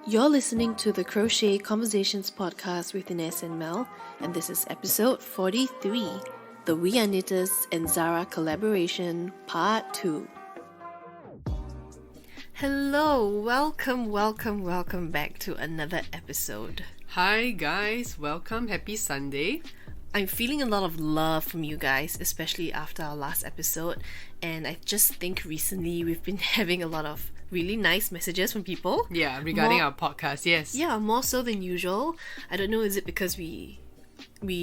You're listening to the Crochet Conversations podcast with Inez and Mell, and this is episode 43, the We Are Knitters and ZARA collaboration, part 2. Hello, welcome back to another episode. Hi guys, welcome, happy Sunday. I'm feeling a lot of love from you guys, especially after our last episode, and I just think recently we've been having a lot of really nice messages from people. Yeah, regarding our podcast, yes. Yeah, more so than usual. I don't know, is it because we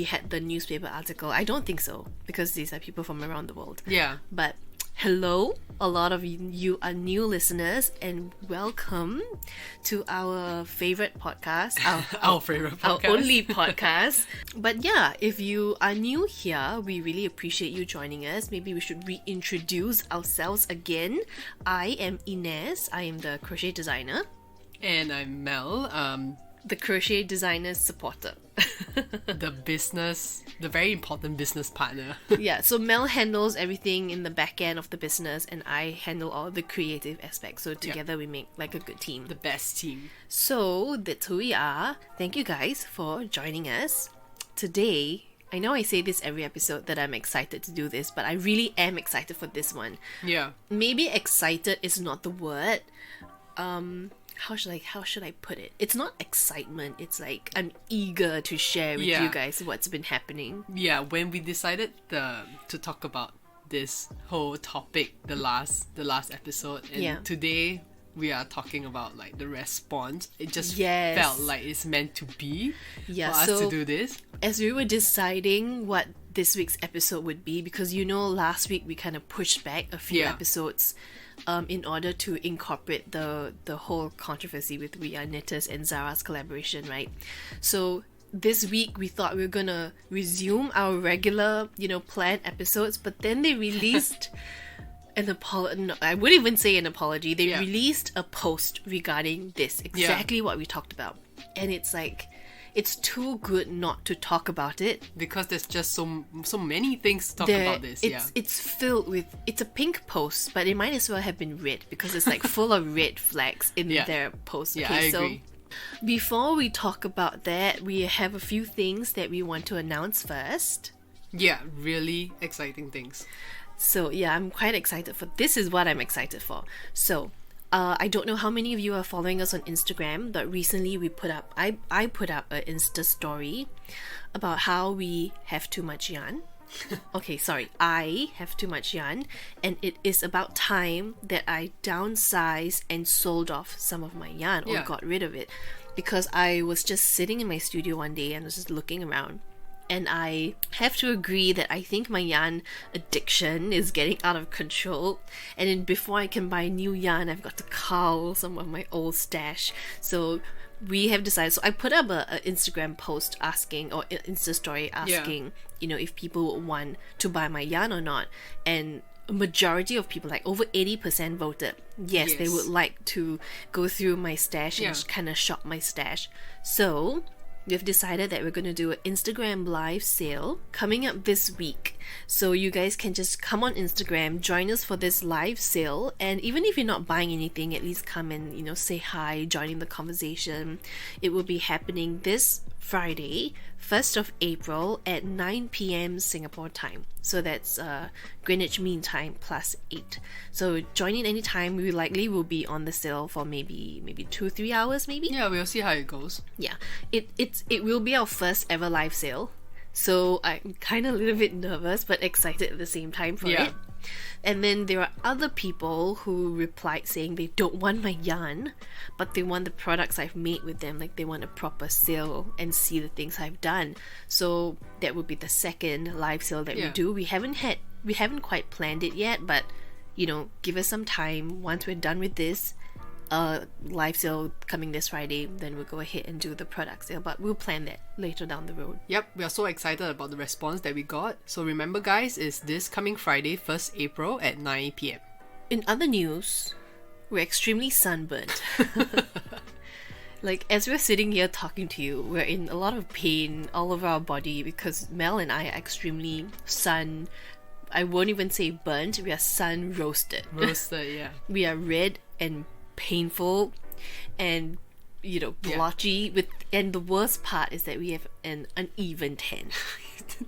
had the newspaper article? I don't think so, because these are people from around the world. Yeah. But hello, a lot of you are new listeners, and welcome to our favorite podcast. Our favorite podcast. Our only podcast. But yeah, if you are new here, we really appreciate you joining us. Maybe we should reintroduce ourselves again. I am Inez. I am the crochet designer. And I'm Mel, the crochet designer's supporter. the very important business partner. Yeah, so Mel handles everything in the back end of the business, and I handle all the creative aspects. So together we make like a good team. The best team. So that's who we are. Thank you guys for joining us. Today, I know I say this every episode that I'm excited to do this, but I really am excited for this one. Yeah. Maybe excited is not the word. How should I put it? It's not excitement. It's like I'm eager to share with you guys what's been happening. Yeah, when we decided to talk about this whole topic the last episode, and today we are talking about like the response. It just felt like it's meant to be for us to do this. As we were deciding what this week's episode would be, because last week we kind of pushed back a few episodes in order to incorporate the whole controversy with We Are Knitters and ZARA's collaboration, right? So this week we thought we were gonna resume our regular, planned episodes, but then they released an apology. No, I wouldn't even say an apology. They released a post regarding this, exactly what we talked about. And it's like, it's too good not to talk about it, because there's just so many things to talk about this. It's filled with, it's a pink post, but it might as well have been red, because it's like full of red flags in their post. Yeah, I agree. So before we talk about that, we have a few things that we want to announce first. Yeah, really exciting things. So yeah, I'm quite excited for this. Is what I'm excited for. So I don't know how many of you are following us on Instagram, but recently we put up, I put up an Insta story about how we have too much yarn. Okay, sorry, I have too much yarn, and it is about time that I downsized and sold off some of my yarn, or got rid of it, because I was just sitting in my studio one day and was just looking around. And I have to agree that I think my yarn addiction is getting out of control. And then before I can buy new yarn, I've got to cull some of my old stash. So we have decided. So I put up an Instagram post asking, or Insta story asking, if people would want to buy my yarn or not. And a majority of people, like over 80%, voted yes, they would like to go through my stash and kind of shop my stash. So we've decided that we're going to do an Instagram live sale coming up this week. So you guys can just come on Instagram, join us for this live sale, and even if you're not buying anything, at least come and, say hi, join in the conversation. It will be happening this Friday, 1st of April at 9 p.m. Singapore time. So that's Greenwich Mean Time plus 8. So join in anytime. We likely will be on the sale for maybe 2-3 hours maybe. Yeah, we'll see how it goes. Yeah, it will be our first ever live sale. So I'm kind of a little bit nervous but excited at the same time for it. And then there are other people who replied saying they don't want my yarn, but they want the products I've made with them. Like they want a proper sale and see the things I've done. So that would be the second live sale that we do. We haven't quite planned it yet, but give us some time. Once we're done with this live sale coming this Friday, then we'll go ahead and do the product sale, but we'll plan that later down the road. Yep, we are so excited about the response that we got. So remember guys, it's this coming Friday, 1st April at 9 p.m. In other news, we're extremely sunburned. Like, as we're sitting here talking to you, we're in a lot of pain all over our body because Mel and I are extremely I won't even say burnt, we are sun roasted. Roasted, yeah. We are red and painful. and blotchy and the worst part is that we have an uneven tan.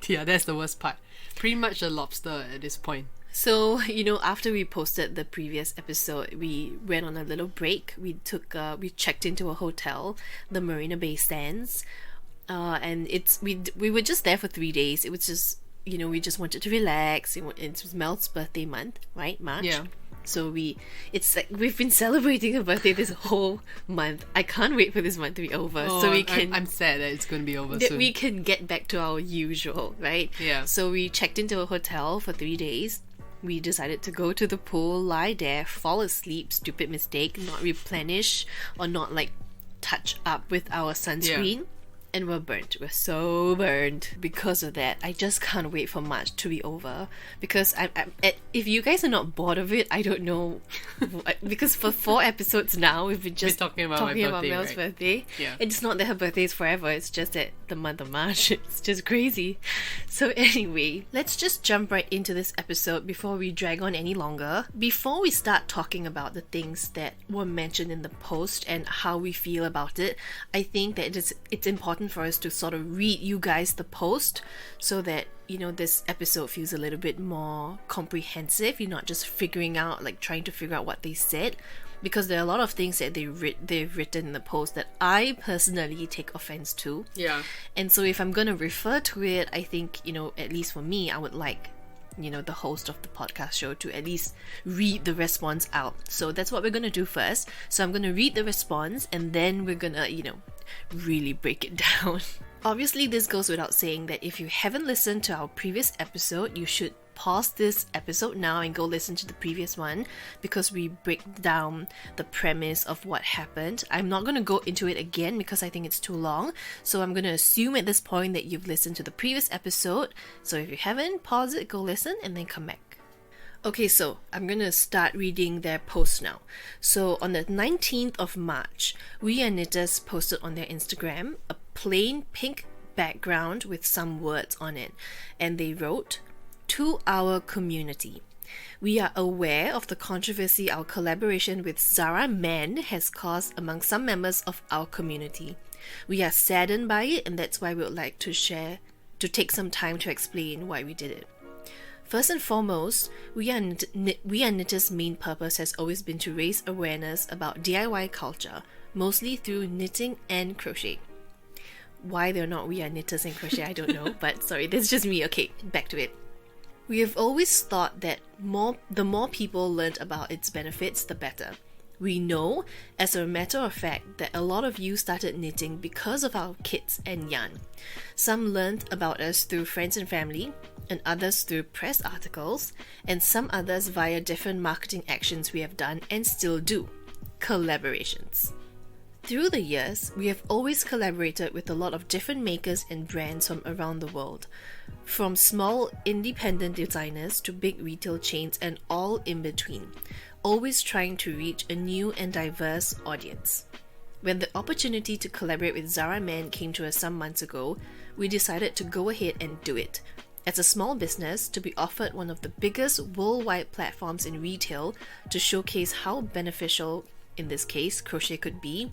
Yeah, that's the worst part. Pretty much a lobster at this point. So, after we posted the previous episode, we went on a little break. We checked into a hotel, the Marina Bay Sands, and we were just there for 3 days. It was just, we just wanted to relax. It was Mel's birthday month, right? March. Yeah. So it's like we've been celebrating her birthday this whole month. I can't wait for this month to be over, so we can. I'm sad that it's going to be over soon. We can get back to our usual, right? Yeah. So we checked into a hotel for 3 days. We decided to go to the pool, lie there, fall asleep. Stupid mistake. Not replenish or not like touch up with our sunscreen. Yeah. And we're burnt. We're so burnt because of that. I just can't wait for March to be over. Because if you guys are not bored of it, I don't know. Because for 4 episodes now, we've been just talking about Mel's birthday. Yeah. It's not that her birthday is forever. It's just that the month of March. It's just crazy. So anyway, let's just jump right into this episode before we drag on any longer. Before we start talking about the things that were mentioned in the post and how we feel about it, I think that it's important for us to sort of read you guys the post so that this episode feels a little bit more comprehensive. You're not just trying to figure out what they said, because there are a lot of things that they've written in the post that I personally take offense to. Yeah. And so if I'm going to refer to it, I think at least for me, I would like the host of the podcast show to at least read the response out. So that's what we're going to do first. So I'm going to read the response and then we're going to, really break it down. Obviously, this goes without saying that if you haven't listened to our previous episode, you should pause this episode now and go listen to the previous one, because we break down the premise of what happened. I'm not going to go into it again because I think it's too long, so I'm going to assume at this point that you've listened to the previous episode. So if you haven't, pause it, go listen, and then come back. Okay, so I'm going to start reading their post now. So on the 19th of March, We Are Knitters posted on their Instagram a plain pink background with some words on it, and they wrote, "To our community. We are aware of the controversy our collaboration with ZARA Men has caused among some members of our community. We are saddened by it, and that's why we would like to take some time to explain why we did it. First and foremost, We Are Knitters' main purpose has always been to raise awareness about DIY culture, mostly through knitting and crochet." Why they're not We Are Knitters and crochet, I don't know, but sorry, that's just me. Okay, back to it. "We have always thought that the more people learned about its benefits, the better. We know, as a matter of fact, that a lot of you started knitting because of our kits and yarn. Some learned about us through friends and family, and others through press articles, and some others via different marketing actions we have done and still do. Collaborations. Through the years, we have always collaborated with a lot of different makers and brands from around the world, from small independent designers to big retail chains and all in between, always trying to reach a new and diverse audience. When the opportunity to collaborate with ZARA Men came to us some months ago, we decided to go ahead and do it. As a small business, to be offered one of the biggest worldwide platforms in retail to showcase how beneficial, in this case, crochet could be,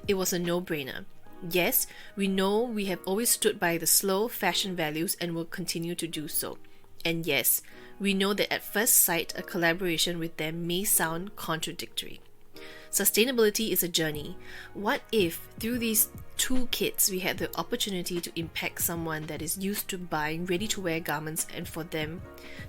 it was a no-brainer. Yes, we know we have always stood by the slow fashion values and will continue to do so. And yes, we know that at first sight, a collaboration with them may sound contradictory. Sustainability is a journey. What if, through these 2 kits, we had the opportunity to impact someone that is used to buying ready-to-wear garments and for them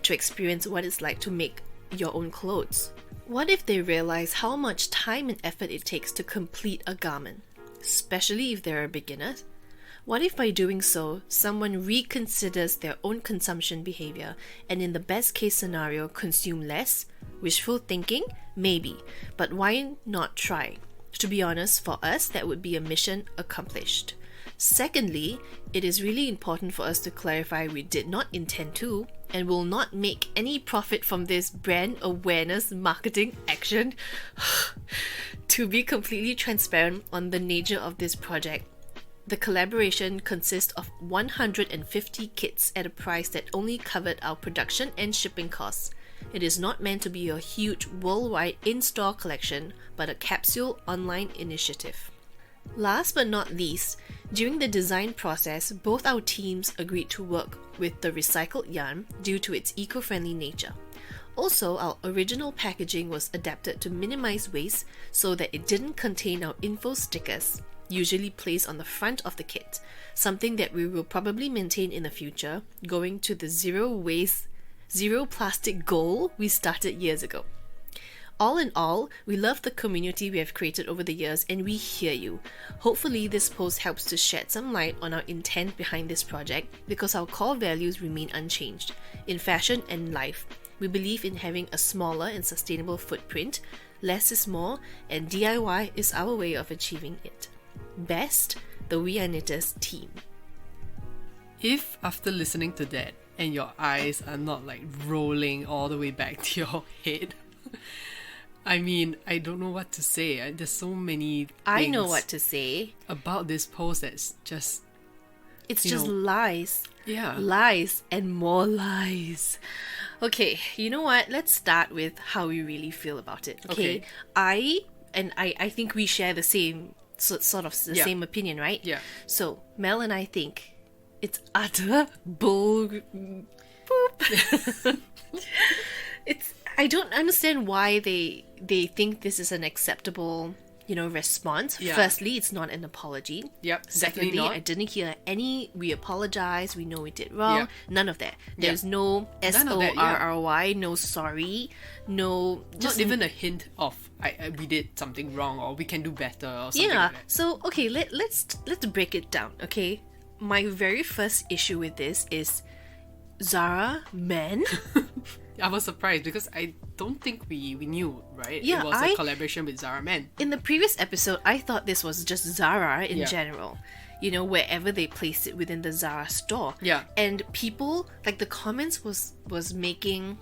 to experience what it's like to make your own clothes? What if they realize how much time and effort it takes to complete a garment, especially if they're a beginner? What if by doing so, someone reconsiders their own consumption behavior and in the best case scenario consume less? Wishful thinking? Maybe, but why not try? To be honest, for us, that would be a mission accomplished. Secondly, it is really important for us to clarify we did not intend to and will not make any profit from this brand awareness marketing action. To be completely transparent on the nature of this project, the collaboration consists of 150 kits at a price that only covered our production and shipping costs. It is not meant to be a huge worldwide in-store collection, but a capsule online initiative. Last but not least, during the design process, both our teams agreed to work with the recycled yarn due to its eco-friendly nature. Also, our original packaging was adapted to minimize waste so that it didn't contain our info stickers, usually placed on the front of the kit, something that we will probably maintain in the future, going to the zero waste, zero plastic goal we started years ago. All in all, we love the community we have created over the years and we hear you. Hopefully this post helps to shed some light on our intent behind this project because our core values remain unchanged. In fashion and life, we believe in having a smaller and sustainable footprint, less is more, and DIY is our way of achieving it. Best, the We Are Knitters team. If after listening to that and your eyes are not like rolling all the way back to your head, I mean, I don't know what to say. There's so many things I know what to say about this post that's just... It's just lies. Yeah. Lies and more lies. Okay, you know what? Let's start with how we really feel about it. Okay. I think we share the same sort of the same opinion, right? Yeah. So Mel and I think it's utter bull poop. I don't understand why they think this is an acceptable, response. Yeah. Firstly, it's not an apology. Yep. Secondly, not. I didn't hear any we apologize, we know we did wrong. Yeah. None of that. There's no SORRY, no sorry, no Not even a hint of we did something wrong or we can do better or something like that. So okay, let's break it down, okay? My very first issue with this is ZARA men. I was surprised because I don't think we knew, right? Yeah, it was a collaboration with ZARA men. In the previous episode, I thought this was just ZARA in general. Wherever they placed it within the ZARA store. Yeah. And people, like the comments was making,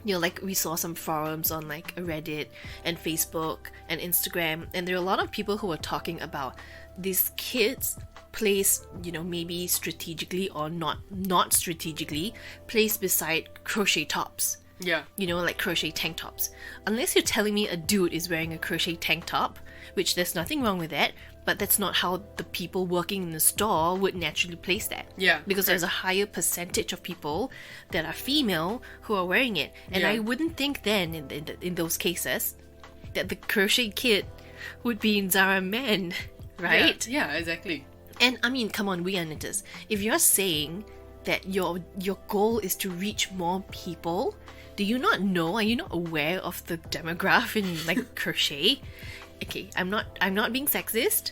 like we saw some forums on like Reddit and Facebook and Instagram, and there are a lot of people who were talking about these kids placed, maybe strategically or not strategically, placed beside crochet tops. Yeah. Like crochet tank tops. Unless you're telling me a dude is wearing a crochet tank top, which there's nothing wrong with that, but that's not how the people working in the store would naturally place that. Yeah. Because there's a higher percentage of people that are female who are wearing it. And I wouldn't think then, in those cases, that the crochet kit would be in ZARA men, right? Yeah, exactly. And I mean, come on, We Are Knitters. If you're saying that your goal is to reach more people, do you not know? Are you not aware of the demographic in like crochet? Okay, I'm not being sexist,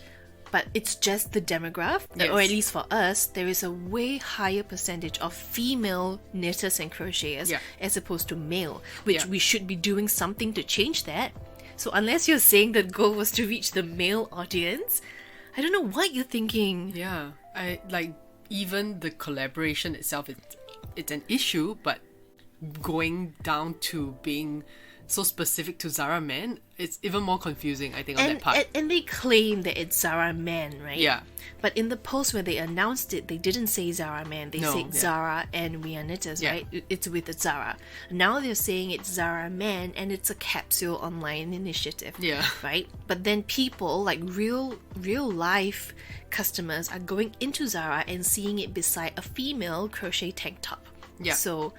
but it's just the demographic, or at least for us, there is a way higher percentage of female knitters and crocheters as opposed to male, which we should be doing something to change that. So unless you're saying the goal was to reach the male audience, I don't know what you're thinking. Yeah, I like even the collaboration itself. It's an issue, but going down to being so specific to ZARA men, it's even more confusing, I think, on that part. And they claim that it's ZARA men, right? Yeah. But in the post where they announced it, they didn't say ZARA men. They said ZARA and We Are Knitters, right? It's with ZARA. Now they're saying it's ZARA men and it's a capsule online initiative. Yeah. Right? But then people, like real life customers, are going into ZARA and seeing it beside a female crochet tank top. Yeah. So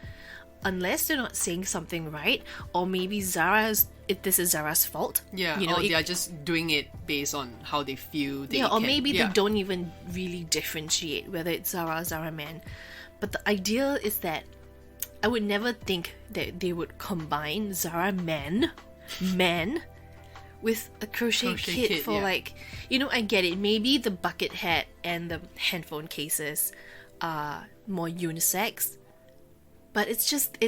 unless they're not saying something right, or maybe this is ZARA's fault. Yeah, or they are just doing it based on how they feel. They don't even really differentiate whether it's ZARA or ZARA men. But the idea is that I would never think that they would combine ZARA men with a crochet kit for like, I get it. Maybe the bucket hat and the handphone cases are more unisex. But it's just,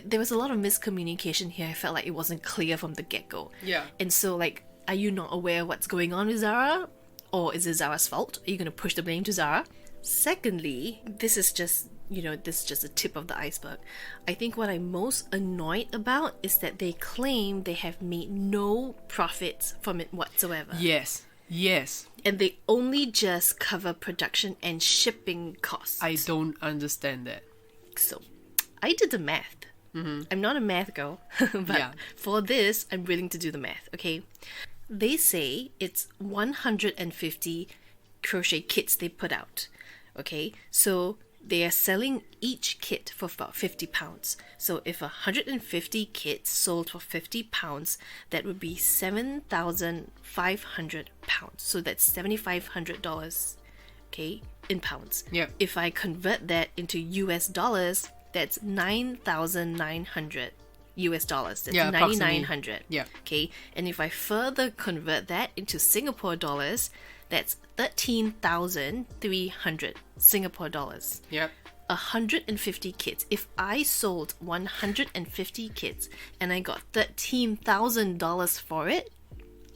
there was a lot of miscommunication here. I felt like it wasn't clear from the get-go. Yeah. And so, like, are you not aware of what's going on with ZARA? Or is it ZARA's fault? Are you going to push the blame to ZARA? Secondly, this is just a tip of the iceberg. I think what I'm most annoyed about is that they claim they have made no profits from it whatsoever. Yes. And they only just cover production and shipping costs. I don't understand that. So I did the math. I'm not a math girl, but for this, I'm willing to do the math, okay? They say it's 150 crochet kits they put out, okay? So they are selling each kit for about £50. So if 150 kits sold for £50, that would be £7,500. So that's $7,500, okay, in pounds. Yep. If I convert that into US dollars, that's 9,900 US dollars. That's 9,900. Yeah. Okay. And if I further convert that into Singapore dollars, that's 13,300 Singapore dollars. Yep. 150 kits. If I sold 150 kits and I got $13,000 for it,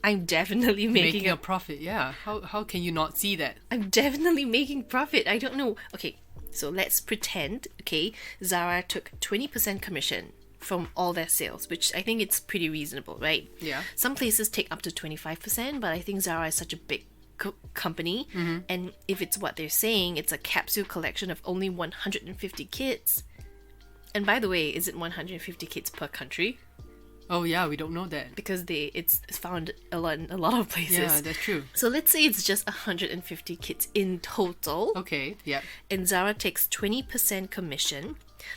I'm definitely making a profit. Yeah. How can you not see that? I'm definitely making profit. I don't know. Okay, so let's pretend, okay, Zara took 20% commission from all their sales, which I think it's pretty reasonable, right? Yeah. Some places take up to 25%, but I think Zara is such a big company, and if it's what they're saying, it's a capsule collection of only 150 kits. And by the way, is it 150 kits per country? Oh yeah, we don't know that. Because it's found a lot of places. Yeah, that's true. So let's say it's just 150 kits in total. Okay, yeah. And Zara takes 20% commission.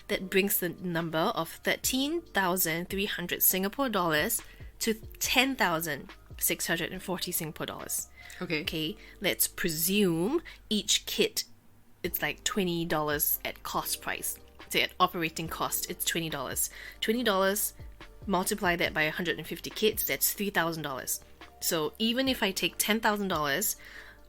That brings the number of 13,300 Singapore dollars to 10,640 Singapore dollars. Okay, let's presume each kit, it's like $20 at cost price. So at operating cost, it's $20. $20, multiply that by 150 kits, that's $3,000. So even if I take $10,000,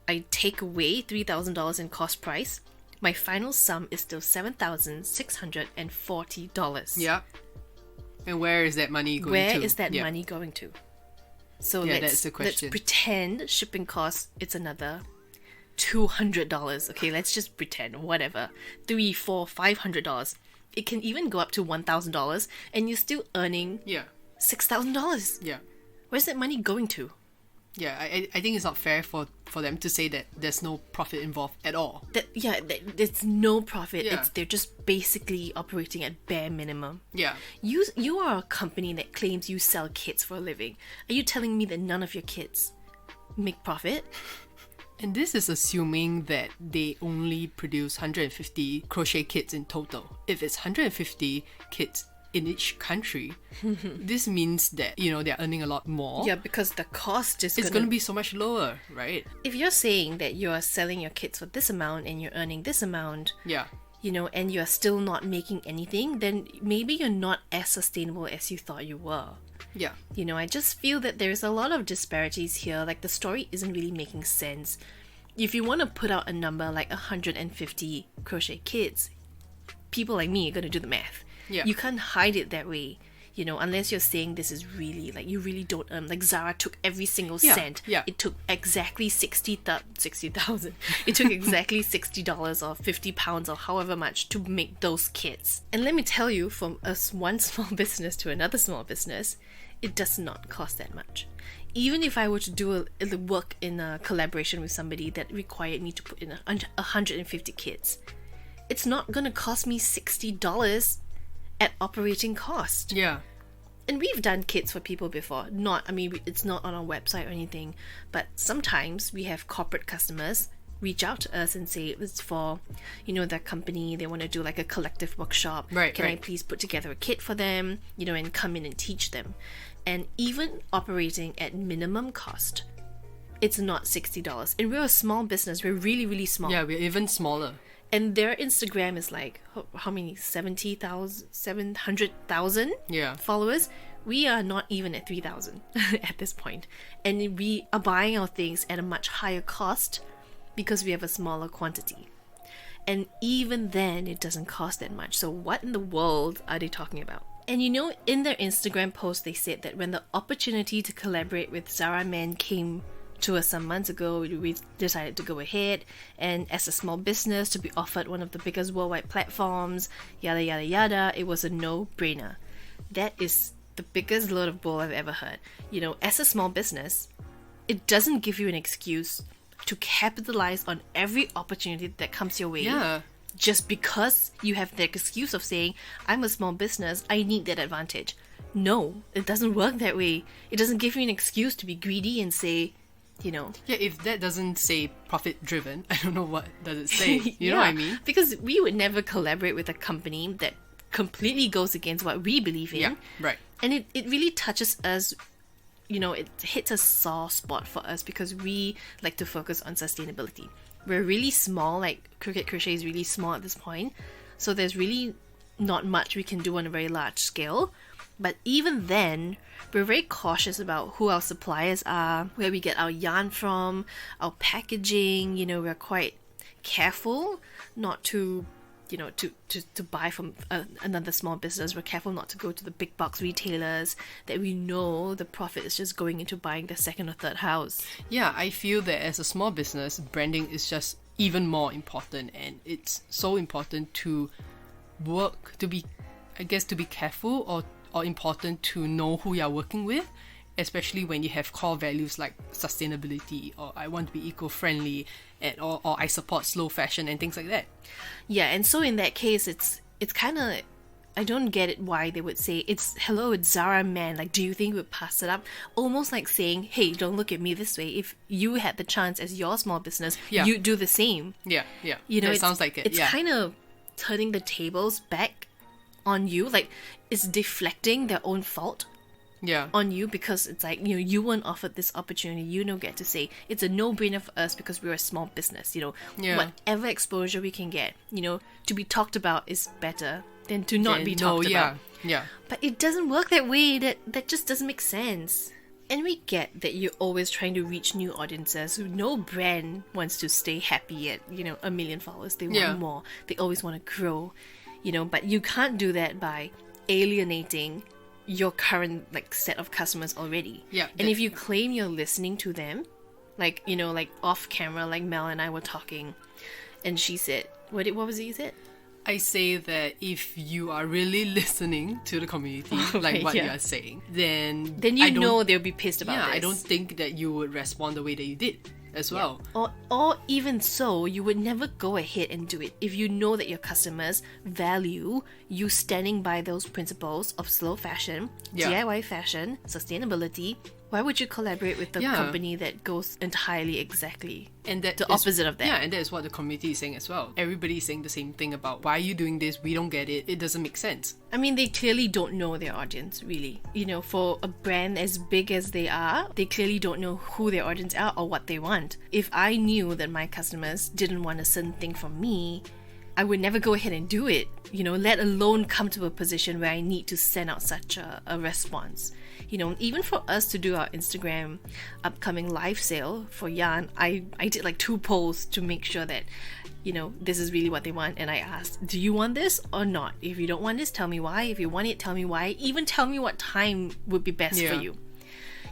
I take away $3,000 in cost price, my final sum is still $7,640. Yeah. And where is that money going to? Where is that money going to? So that's the question. Let's pretend shipping costs, it's another $200. Okay, let's just pretend, whatever. $300, $400, $500. It can even go up to $1,000 and you're still earning $6,000. Yeah. Where's that money going to? Yeah, I think it's not fair for them to say that there's no profit involved at all. There's no profit. Yeah. They're just basically operating at bare minimum. Yeah. You are a company that claims you sell kits for a living. Are you telling me that none of your kits make profit? And this is assuming that they only produce 150 crochet kits in total. If it's 150 kits in each country, this means that, they're earning a lot more. Yeah, because the cost is going to be so much lower, right? If you're saying that you're selling your kits for this amount and you're earning this amount, and you're still not making anything, then maybe you're not as sustainable as you thought you were. Yeah. I just feel that there's a lot of disparities here. Like, the story isn't really making sense. If you want to put out a number like 150 crochet kits, people like me are going to do the math. Yeah. You can't hide it that way, unless you're saying this is really, like, you really don't earn. Like, Zara took every single cent. Yeah. It took exactly 60,000. It took exactly $60 or £50 or however much to make those kits. And let me tell you, from one small business to another small business, it does not cost that much. Even if I were to do the work in a collaboration with somebody that required me to put in 150 kits, it's not going to cost me $60 at operating cost. Yeah. And we've done kits for people before. It's not on our website or anything, but sometimes we have corporate customers reach out to us and say it's for, their company, they want to do like a collective workshop. Can I please put together a kit for them, and come in and teach them. And even operating at minimum cost, it's not $60. And we're a small business. We're really, really small. Yeah, we're even smaller. And their Instagram is like, how many? 700,000 followers. We are not even at 3,000 at this point. And we are buying our things at a much higher cost because we have a smaller quantity. And even then, it doesn't cost that much. So what in the world are they talking about? And in their Instagram post, they said that when the opportunity to collaborate with Zara Men came to us some months ago, we decided to go ahead, and as a small business to be offered one of the biggest worldwide platforms, yada yada yada, it was a no-brainer. That is the biggest load of bull I've ever heard. As a small business, it doesn't give you an excuse to capitalize on every opportunity that comes your way. Yeah. just because you have the excuse of saying, I'm a small business, I need that advantage. No, it doesn't work that way. It doesn't give you an excuse to be greedy and say, Yeah, if that doesn't say profit driven, I don't know what does it say. You know what I mean? Because we would never collaborate with a company that completely goes against what we believe in. Yeah, right. And it really touches us, it hits a sore spot for us because we like to focus on sustainability. We're really small, like Cricket Crochet is really small at this point. So there's really not much we can do on a very large scale. But even then, we're very cautious about who our suppliers are, where we get our yarn from, our packaging. We're quite careful not to, to buy from another small business. We're careful not to go to the big box retailers that we know the profit is just going into buying the second or third house. Yeah, I feel that as a small business, branding is just even more important, and it's so important to work, to be careful or important to know who you're working with, especially when you have core values like sustainability, or I want to be eco-friendly, or I support slow fashion and things like that. Yeah, and so in that case, it's kind of, I don't get it why they would say, it's ZARA man, like, do you think we would pass it up? Almost like saying, hey, don't look at me this way. If you had the chance as your small business, you'd do the same. Yeah. It sounds like it. It's kind of turning the tables back on you, like it's deflecting their own fault on you, because it's like, you weren't offered this opportunity, you don't get to say. It's a no-brainer for us because we're a small business. Whatever exposure we can get, to be talked about is better than to not be talked about. But it doesn't work that way. That just doesn't make sense. And we get that you're always trying to reach new audiences. No brand wants to stay happy at 1 million followers. They want more. They always want to grow. But you can't do that by alienating your current set of customers already. And if you claim you're listening to them, like off camera, like Mel and I were talking, and she said, what was it you said? I say that if you are really listening to the community, like what you are saying, then know they'll be pissed about this. I don't think that you would respond the way that you did as well. Or even so, you would never go ahead and do it if you know that your customers value you standing by those principles of slow fashion, DIY fashion, sustainability. Why would you collaborate with a company that goes entirely exactly the opposite of that? Yeah, and that is what the community is saying as well. Everybody is saying the same thing about, why are you doing this? We don't get it. It doesn't make sense. I mean, they clearly don't know their audience, really. For a brand as big as they are, they clearly don't know who their audience are or what they want. If I knew that my customers didn't want a certain thing from me, I would never go ahead and do it, let alone come to a position where I need to send out such a response. Even for us to do our Instagram upcoming live sale for yarn, I did 2 polls to make sure that, this is really what they want. And I asked, do you want this or not? If you don't want this, tell me why. If you want it, tell me why. Even tell me what time would be best for you.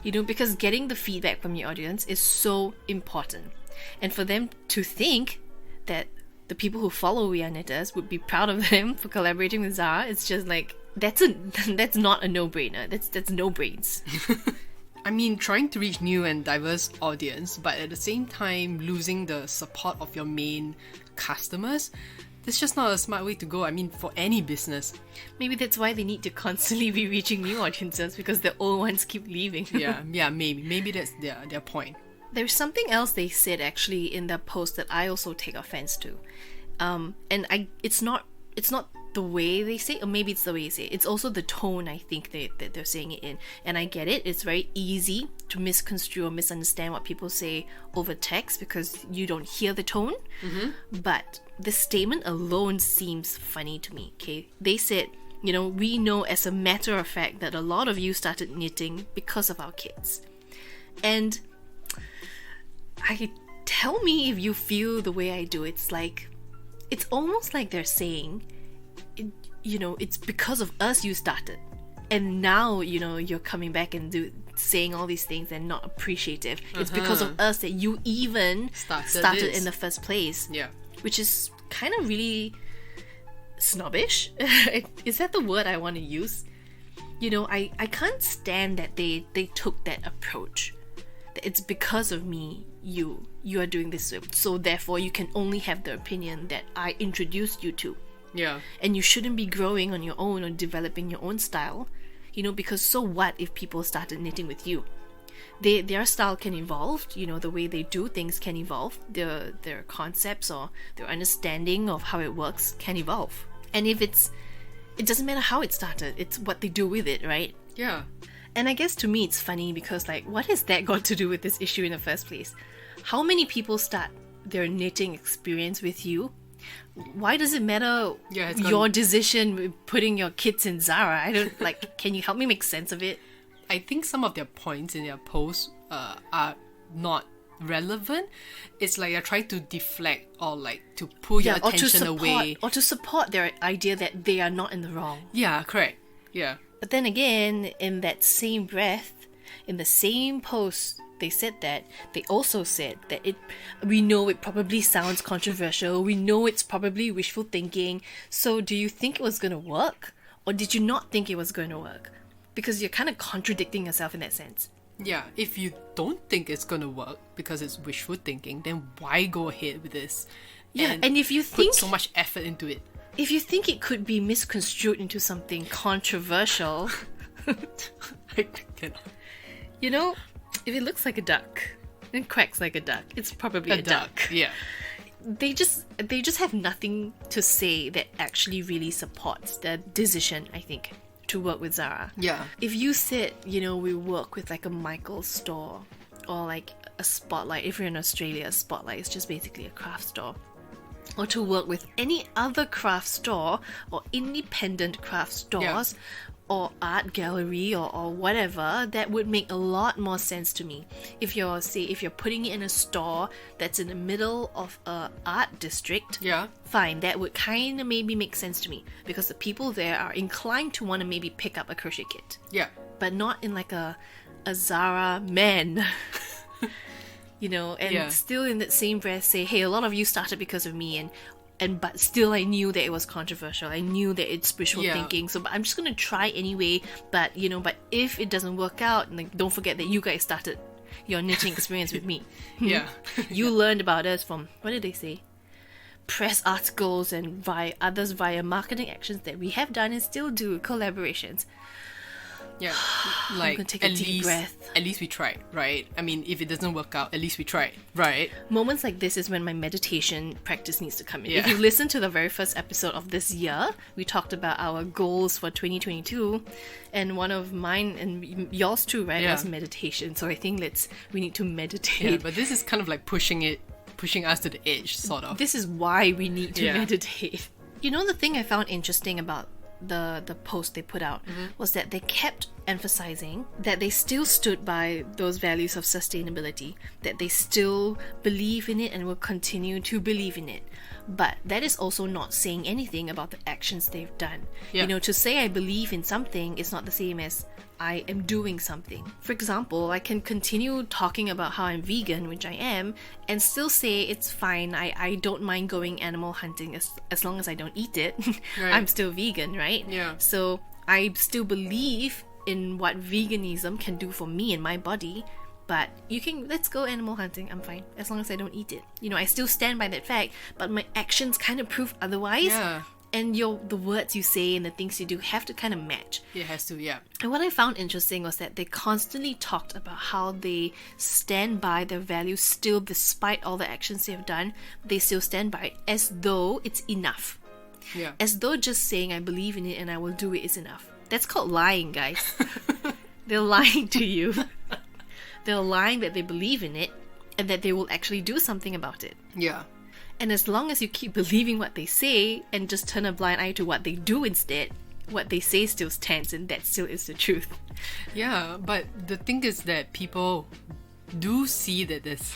Because getting the feedback from your audience is so important. And for them to think that the people who follow We Are Knitters would be proud of them for collaborating with ZARA, it's just like, that's not a no-brainer. That's no brains. I mean, trying to reach new and diverse audience, but at the same time losing the support of your main customers, that's just not a smart way to go. I mean, for any business. Maybe that's why they need to constantly be reaching new audiences, because the old ones keep leaving. Maybe that's their point. There's something else they said actually in the post that I also take offense to, and it's not the way they say it, or maybe it's the way they say it. It's also the tone, I think, that they're saying it in. And I get it. It's very easy to misconstrue or misunderstand what people say over text because you don't hear the tone. But the statement alone seems funny to me, okay? They said, we know as a matter of fact that a lot of you started knitting because of our kids. And tell me if you feel the way I do. It's almost like they're saying, it's because of us you started, and now you're coming back and saying all these things and not appreciative. It's because of us that you even started in the first place. Which is kind of really snobbish. Is that the word I want to use? I can't stand that they took that approach, that it's because of me you are doing this, so therefore you can only have the opinion that I introduced you to. Yeah. And you shouldn't be growing on your own or developing your own style, because so what if people started knitting with you? Their style can evolve, the way they do things can evolve, their concepts or their understanding of how it works can evolve. And if it doesn't matter how it started, it's what they do with it, right? Yeah. And I guess to me it's funny because, like, what has that got to do with this issue in the first place? How many people start their knitting experience with you? Why does it matter your decision with putting your kids in ZARA? I don't, like, can you help me make sense of it? I think some of their points in their posts are not relevant. It's like they're trying to deflect or like to pull your attention away. Or to support their idea that they are not in the wrong. Yeah, correct. Yeah. But then again, in that same breath, in the same post, they said that, they also said that we know it probably sounds controversial, we know it's probably wishful thinking, so do you think it was going to work? Or did you not think it was going to work? Because you're kind of contradicting yourself in that sense. Yeah, if you don't think it's going to work because it's wishful thinking, then why go ahead with this? Yeah, and if you think... put so much effort into it. If you think it could be misconstrued into something controversial... I cannot. If it looks like a duck and quacks like a duck, it's probably a duck. Yeah. They just have nothing to say that actually really supports their decision, I think, to work with ZARA. Yeah. If you said, we work with like a Michael's store or like a Spotlight, if you're in Australia, Spotlight is just basically a craft store. Or to work with any other craft store or independent craft stores or art gallery or whatever, that would make a lot more sense to me. If you're putting it in a store that's in the middle of a art district, fine, that would kind of maybe make sense to me because the people there are inclined to want to maybe pick up a crochet kit. Yeah. But not in like a ZARA man. Still in that same breath say, hey, a lot of you started because of me, but still I knew that it was controversial. I knew that it's wishful thinking, but I'm just gonna try anyway. But if it doesn't work out, don't forget that you guys started your knitting experience with me. Yeah. You learned about us from, what did they say? Press articles and via marketing actions that we have done and still do, collaborations. Yeah, like, I'm gonna take a deep breath. At least we tried, right? I mean, if it doesn't work out, at least we tried, right? Moments like this is when my meditation practice needs to come in. If you listen to the very first episode of this year, we talked about our goals for 2022, and one of mine and yours too, right? Was meditation. So I think we need to meditate. Yeah, but this is kind of like pushing us to the edge, sort of. This is why we need to meditate. The thing I found interesting about the post they put out was that they kept emphasizing that they still stood by those values of sustainability, that they still believe in it and will continue to believe in it. But that is also not saying anything about the actions they've done. To say I believe in something is not the same as I am doing something. For example, I can continue talking about how I'm vegan, which I am, and still say it's fine, I don't mind going animal hunting as long as I don't eat it. Right. I'm still vegan, right? Yeah. So I still believe in what veganism can do for me and my body, but let's go animal hunting, I'm fine, as long as I don't eat it. I still stand by that fact, but my actions kind of prove otherwise. Yeah. And the words you say and the things you do have to kind of match. It has to, yeah. And what I found interesting was that they constantly talked about how they stand by their values still, despite all the actions they've done. They still stand by it as though it's enough. Yeah. As though just saying I believe in it and I will do it is enough. That's called lying, guys. They're lying to you. They're lying that they believe in it and that they will actually do something about it. Yeah. And as long as you keep believing what they say and just turn a blind eye to what they do instead, what they say still stands and that still is the truth. Yeah, but the thing is that people do see that there's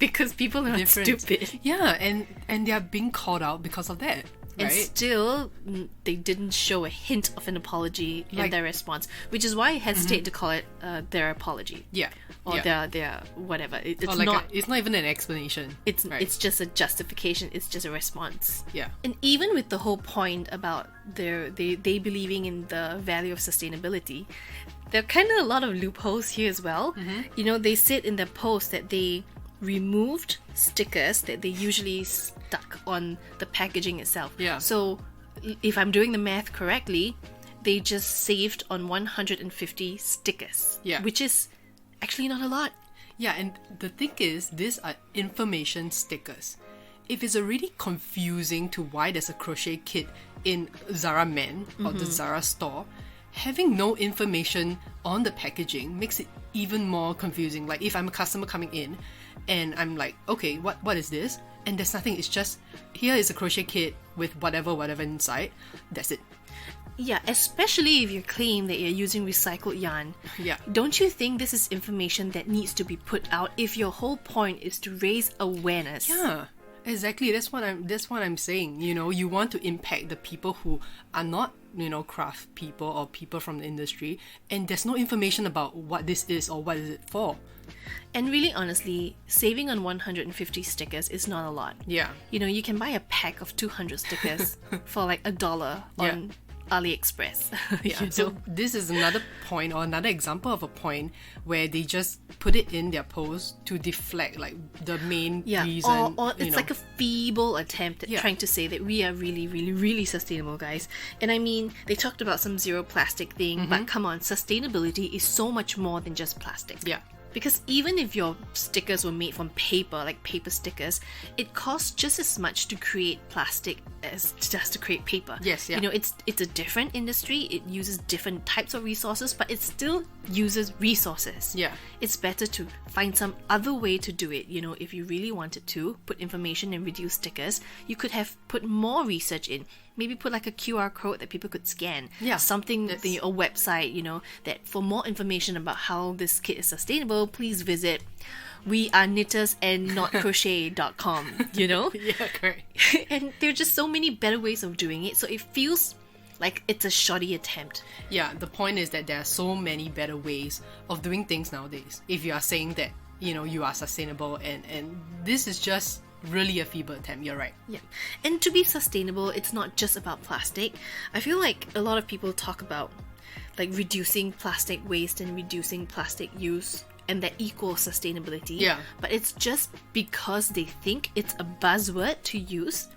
because people are not stupid. Yeah, and they are being called out because of that. Right? And still, they didn't show a hint of an apology in their response, which is why I hesitate to call it their apology. Yeah. Or their whatever. It's it's not even an explanation. It's just a justification. It's just a response. Yeah. And even with the whole point about they believing in the value of sustainability, there are kind of a lot of loopholes here as well. You know, they said in their post that they removed stickers that they usually stuck on the packaging itself. Yeah. So if I'm doing the math correctly, they just saved on 150 stickers. Yeah. Which is actually not a lot. Yeah, and the thing is, these are information stickers. If it's already confusing to why there's a crochet kit in ZARA Men or the ZARA store, having no information on the packaging makes it even more confusing. Like if I'm a customer coming in and I'm like, okay, what is this? And there's nothing, it's just, here is a crochet kit with whatever inside. That's it. Yeah, especially if you claim that you're using recycled yarn. Yeah. Don't you think this is information that needs to be put out if your whole point is to raise awareness? Yeah, exactly. That's what I'm saying. You know, you want to impact the people who are not, you know, craft people or people from the industry, and there's no information about what this is or what is it for. And really honestly, saving on 150 stickers is not a lot. Yeah. You know, you can buy a pack of 200 stickers for like $1 on AliExpress. Yeah. So this is another point or another example of a point where they just put it in their post to deflect like the main reason. Or it's like a feeble attempt at trying to say that we are really, really, really sustainable, guys. And I mean, they talked about some zero plastic thing, but come on, sustainability is so much more than just plastic. Yeah. Because even if your stickers were made from paper, like paper stickers, it costs just as much to create plastic as just to create paper. Yes, yeah. You know, it's a different industry. It uses different types of resources, but it still uses resources. Yeah. It's better to find some other way to do it. You know, if you really wanted to put information and reduce stickers, you could have put more research in. Maybe put like a QR code that people could scan. Yeah. Something, a website, you know, that for more information about how this kit is sustainable, please visit weareknittersandnotcrochet.com, you know? Yeah, correct. And there are just so many better ways of doing it, so it feels like it's a shoddy attempt. Yeah, the point is that there are so many better ways of doing things nowadays. If you are saying that, you know, you are sustainable and this is just really a feeble attempt, you're right. Yeah. And to be sustainable, it's not just about plastic. I feel like a lot of people talk about like reducing plastic waste and reducing plastic use, and that equals sustainability. Yeah. But it's just because they think it's a buzzword to use.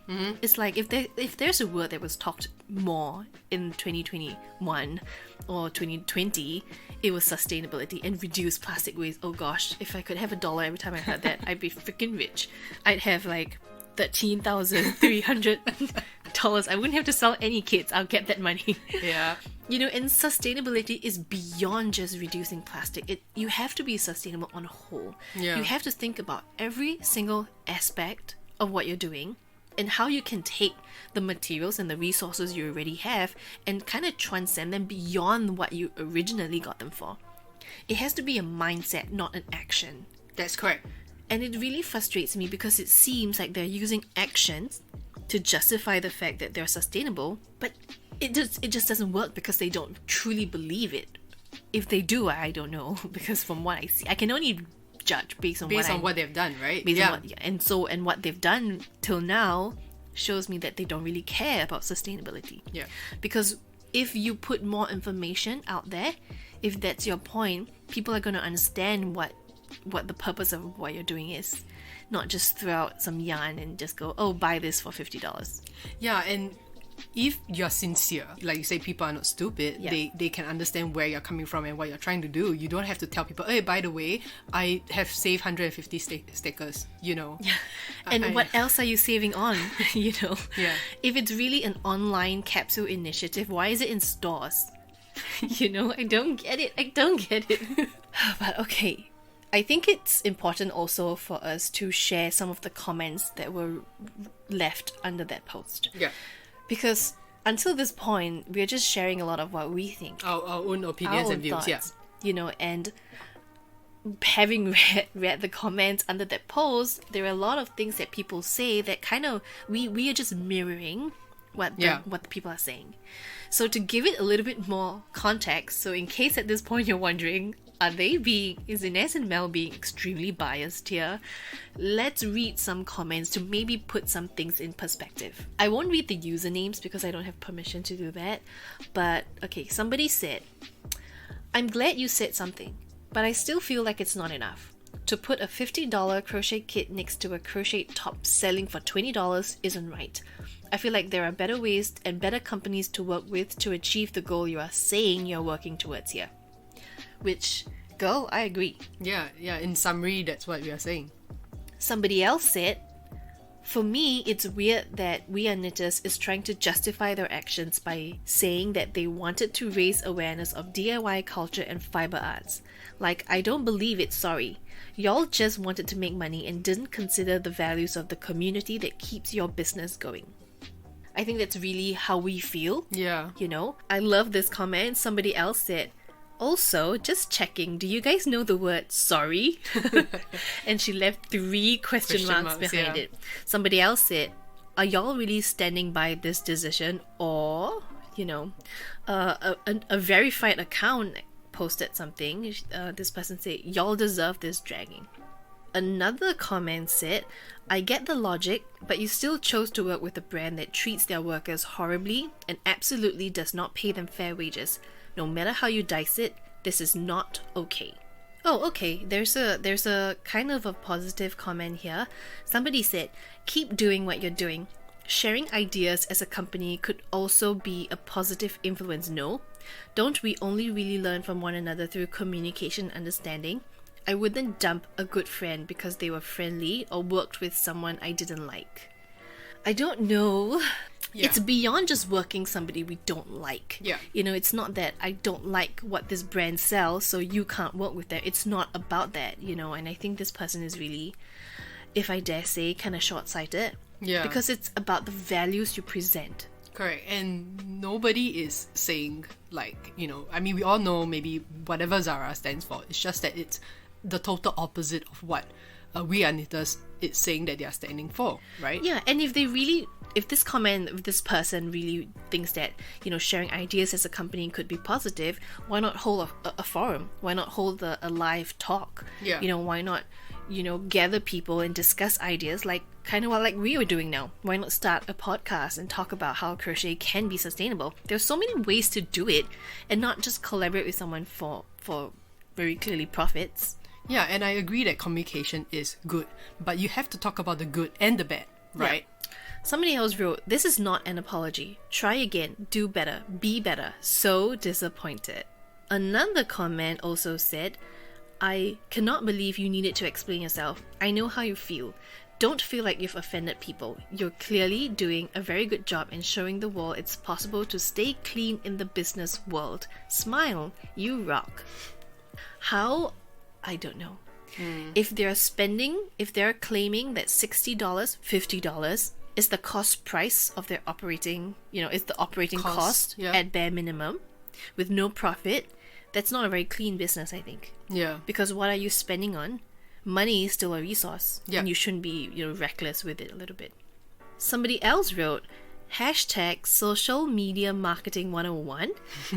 It's like if there's a word that was talked more in 2021 or 2020, it was sustainability and reduce plastic waste. Oh gosh, if I could have $1 every time I heard that, I'd be freaking rich. I'd have like $13,300. I wouldn't have to sell any kits. I'll get that money. Yeah. You know, and sustainability is beyond just reducing plastic. You have to be sustainable on a whole. Yeah. You have to think about every single aspect of what you're doing and how you can take the materials and the resources you already have and kind of transcend them beyond what you originally got them for. It has to be a mindset, not an action. That's correct. And it really frustrates me because it seems like they're using actions to justify the fact that they're sustainable, but it just doesn't work because they don't truly believe it. If they do, I don't know, because from what I see, I can only judge based on what they've done, right? And what they've done till now shows me that they don't really care about sustainability. Yeah. Because if you put more information out there, if that's your point, people are going to understand what the purpose of what you're doing is, not just throw out some yarn and just go, oh, buy this for $50. Yeah, and if you're sincere, like you say, people are not stupid, they can understand where you're coming from and what you're trying to do. You don't have to tell people, hey, by the way, I have saved 150 stickers, you know. Yeah. And what else are you saving on, you know? Yeah. If it's really an online capsule initiative, why is it in stores? You know, I don't get it. But okay, I think it's important also for us to share some of the comments that were left under that post. Yeah. Because until this point, we're just sharing a lot of what we think. Our own opinions and views, thoughts, you know, and having read the comments under that post, there are a lot of things that people say that kind of, we are just mirroring what the people are saying. So to give it a little bit more context, so in case at this point you're wondering, is Inez and Mell being extremely biased here? Let's read some comments to maybe put some things in perspective. I won't read the usernames because I don't have permission to do that. But okay, somebody said, I'm glad you said something, but I still feel like it's not enough. To put a $50 crochet kit next to a crochet top selling for $20 isn't right. I feel like there are better ways and better companies to work with to achieve the goal you are saying you're working towards here. Which, girl, I agree. Yeah, in summary, that's what we are saying. Somebody else said, for me, it's weird that We Are Knitters is trying to justify their actions by saying that they wanted to raise awareness of DIY culture and fiber arts. Like, I don't believe it, sorry. Y'all just wanted to make money and didn't consider the values of the community that keeps your business going. I think that's really how we feel. Yeah. You know? I love this comment. Somebody else said, also, just checking, do you guys know the word sorry? And she left 3 question marks behind it. Somebody else said, are y'all really standing by this decision? Or, you know, a verified account posted something. This person said, y'all deserve this dragging. Another comment said, I get the logic, but you still chose to work with a brand that treats their workers horribly and absolutely does not pay them fair wages. No matter how you dice it, this is not okay. Oh, okay. There's a kind of a positive comment here. Somebody said, keep doing what you're doing. Sharing ideas as a company could also be a positive influence, no? Don't we only really learn from one another through communication and understanding? I wouldn't dump a good friend because they were friendly or worked with someone I didn't like. I don't know. Yeah. It's beyond just working somebody we don't like. Yeah. You know, it's not that I don't like what this brand sells, so you can't work with them. It's not about that, you know, and I think this person is really, if I dare say, kind of short-sighted. Yeah. Because it's about the values you present. Correct. And nobody is saying, like, you know, I mean, we all know maybe whatever ZARA stands for. It's just that it's the total opposite of what We Are Knitters is saying that they are standing for, right? Yeah, and if this person really thinks that, you know, sharing ideas as a company could be positive, why not hold a forum? Why not hold a live talk? Yeah. You know, why not, you know, gather people and discuss ideas like kind of like we are doing now? Why not start a podcast and talk about how crochet can be sustainable? There's so many ways to do it and not just collaborate with someone for very clearly profits. Yeah, and I agree that communication is good, but you have to talk about the good and the bad, right? Yeah. Somebody else wrote, this is not an apology. Try again, do better, be better. So disappointed. Another comment also said, I cannot believe you needed to explain yourself. I know how you feel. Don't feel like you've offended people. You're clearly doing a very good job in showing the world it's possible to stay clean in the business world. Smile, you rock. How? I don't know. If they're claiming that $60, $50 is the cost price of their operating, you know, is the operating cost yeah. at bare minimum with no profit, that's not a very clean business, I think. Yeah. Because what are you spending on? Money is still a resource. Yeah. And you shouldn't be, you know, reckless with it a little bit. Somebody else wrote, #social media marketing 101,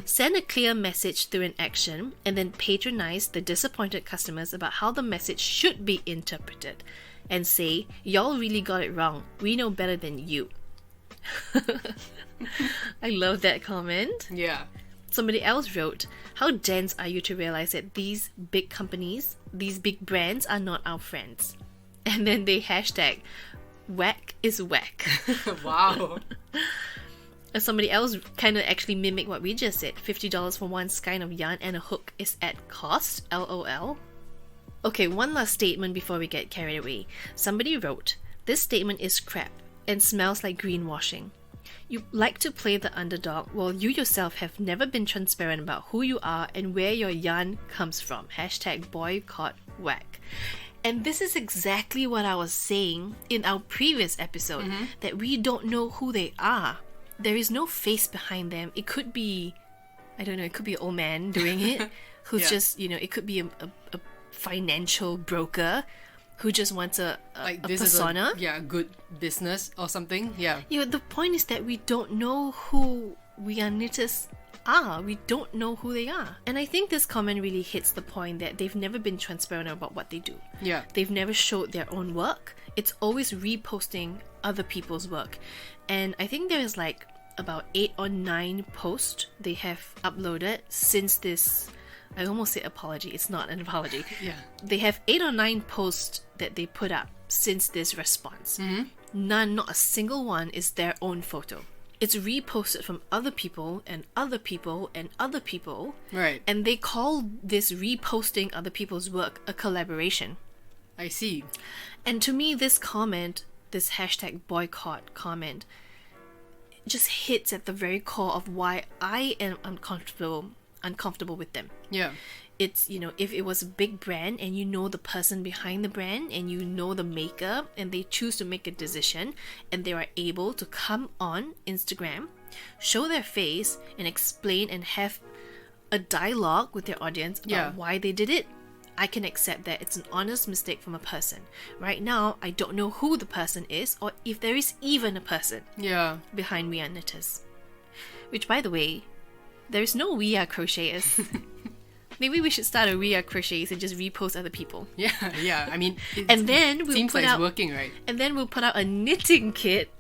send a clear message through an action and then patronize the disappointed customers about how the message should be interpreted and say, y'all really got it wrong. We know better than you. I love that comment. Yeah. Somebody else wrote, how dense are you to realize that these big companies, these big brands are not our friends? And then they hashtag whack is whack. Wow. Somebody else kind of actually mimicked what we just said. $50 for one skein of yarn and a hook is at cost. LOL. Okay, one last statement before we get carried away. Somebody wrote, this statement is crap and smells like greenwashing. You like to play the underdog while you yourself have never been transparent about who you are and where your yarn comes from. Hashtag boycott whack. And this is exactly what I was saying in our previous episode, that we don't know who they are. There is no face behind them. It could be, I don't know, it could be an old man doing it, who's just, you know, it could be a financial broker who just wants a persona. Good business or something. Yeah. You know, the point is that we don't know who We Are Knitters are. We don't know who they are. And I think this comment really hits the point that they've never been transparent about what they do. Yeah. They've never showed their own work. It's always reposting other people's work. And I think there's like about 8 or 9 posts they have uploaded since this I almost said apology. It's not an apology. Yeah. They have 8 or 9 posts that they put up since this response. Not a single one is their own photo. It's reposted from other people and other people and other people. Right. And they call this reposting other people's work a collaboration. I see. And to me, this comment, this hashtag boycott comment, just hits at the very core of why I am uncomfortable with them. Yeah. It's, you know, if it was a big brand and you know the person behind the brand and you know the maker and they choose to make a decision and they are able to come on Instagram, show their face and explain and have a dialogue with their audience about why they did it, I can accept that it's an honest mistake from a person. Right now, I don't know who the person is or if there is even a person behind We Are Knitters. Which, by the way, there is no We Are Crocheters. Maybe we should start a We Are Crocheters and just repost other people. Yeah. I mean, and then we'll seems put like out, it's working, right? And then we'll put out a knitting kit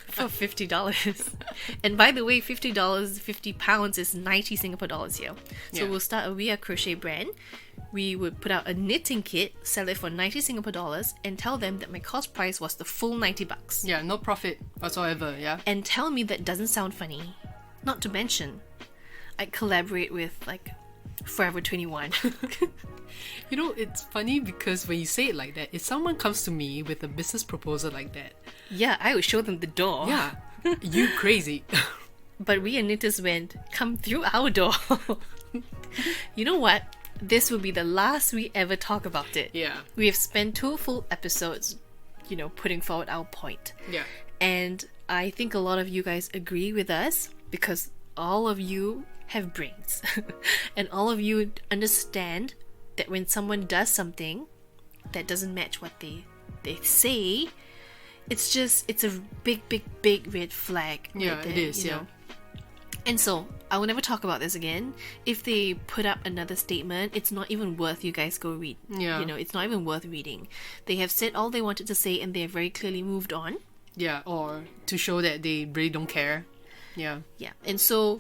for $50. And by the way, $50, £50 is 90 Singapore dollars here. So we'll start a We Are Crochet brand. We would put out a knitting kit, sell it for 90 Singapore dollars, and tell them that my cost price was the full $90. Yeah, no profit whatsoever. Yeah. And tell me that doesn't sound funny. Not to mention, I collaborate with like Forever 21. You know, it's funny because when you say it like that, if someone comes to me with a business proposal like that, yeah, I would show them the door. Yeah, you crazy. But We Are Knitters went, come through our door. You know what? This will be the last we ever talk about it. Yeah. We have spent 2 full episodes, you know, putting forward our point. Yeah. And I think a lot of you guys agree with us because all of you have brains. And all of you understand that when someone does something that doesn't match what they say, it's a big red flag. Yeah, right there, it is, you know? And so, I will never talk about this again. If they put up another statement, it's not even worth you guys go read. Yeah. You know, it's not even worth reading. They have said all they wanted to say and they have very clearly moved on. Yeah, or to show that they really don't care. Yeah. Yeah. And so,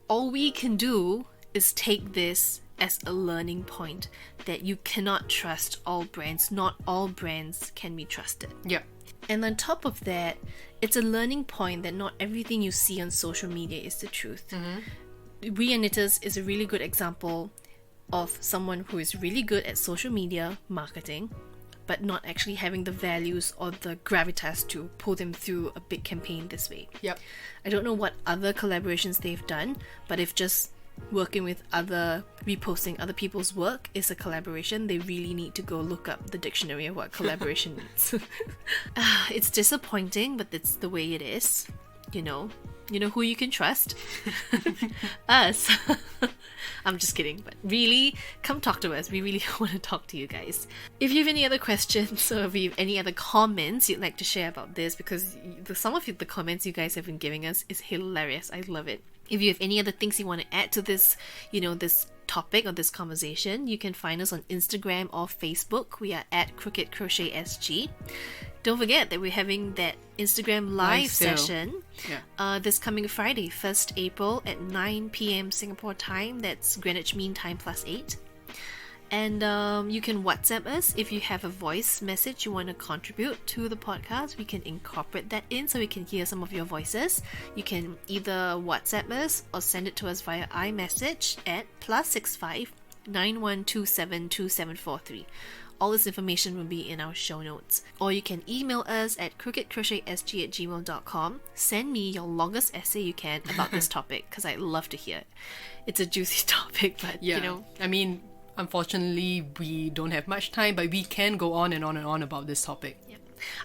all we can do is take this as a learning point that you cannot trust all brands. Not all brands can be trusted. Yeah. And on top of that, it's a learning point that not everything you see on social media is the truth. Mm-hmm. We Are Knitters is a really good example of someone who is really good at social media marketing, but not actually having the values or the gravitas to pull them through a big campaign this way. Yep. I don't know what other collaborations they've done, but if just working with reposting other people's work is a collaboration, they really need to go look up the dictionary of what collaboration means. It's disappointing, but that's the way it is. You know who you can trust? Us. I'm just kidding, but really, come talk to us. We really want to talk to you guys. If you have any other questions or if you have any other comments you'd like to share about this, because some of the comments you guys have been giving us is hilarious. I love it. If you have any other things you want to add to this, this topic or this conversation, you can find us on Instagram or Facebook. We are at Crooked Crochet SG. Don't forget that we're having that Instagram live session this coming Friday, 1st April at 9 p.m. Singapore time. That's Greenwich Mean Time +8. And you can WhatsApp us if you have a voice message you want to contribute to the podcast. We can incorporate that in so we can hear some of your voices. You can either WhatsApp us or send it to us via iMessage at +65 9127 2743. All this information will be in our show notes. Or you can email us at crookedcrochetsg@gmail.com. Send me your longest essay you can about this topic because I'd love to hear it. It's a juicy topic, but I mean, unfortunately, we don't have much time, but we can go on and on and on about this topic. Yeah.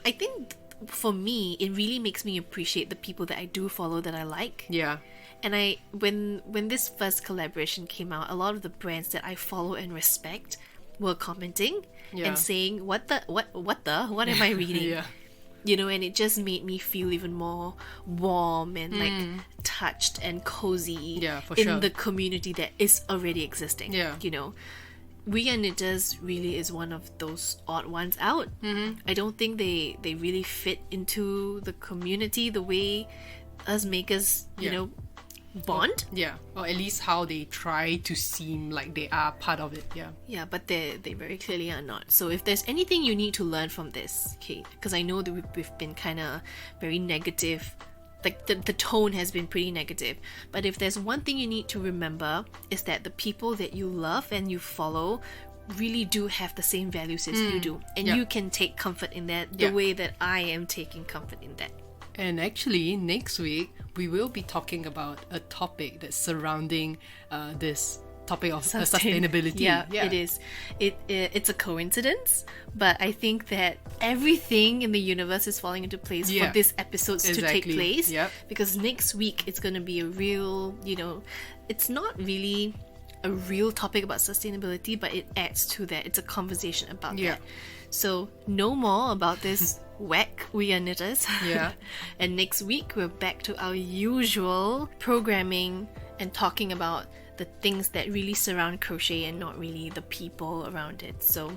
I think for me, it really makes me appreciate the people that I do follow that I like. Yeah. And when this first collaboration came out, a lot of the brands that I follow and respect were commenting and saying, what am I reading? And it just made me feel even more warm and touched and cozy in the community that is already existing. We Are Knitters really is one of those odd ones out. I don't think they really fit into the community the way us makers bond. Or at least how they try to seem like they are part of it. But they very clearly are not. So if there's anything you need to learn from this, Kate, because I know that we've been kind of very negative, like the tone has been pretty negative, but if there's one thing you need to remember, is that the people that you love and you follow really do have the same values as you do, and you can take comfort in that the way that I am taking comfort in that. And actually, next week we will be talking about a topic that's surrounding this topic of sustainability. It is. It's a coincidence, but I think that everything in the universe is falling into place for this episode to take place. Because next week it's going to be a real, it's not really a real topic about sustainability, but it adds to that. It's a conversation about that. So know more about this whack We Are Knitters. And next week we're back to our usual programming and talking about the things that really surround crochet and not really the people around it. So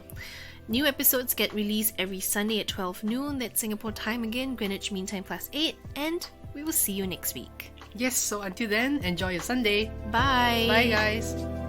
new episodes get released every Sunday at 12 noon. That's Singapore time again, Greenwich Mean Time +8, and we will see you next week. Yes, so until then, enjoy your Sunday. Bye. Bye guys.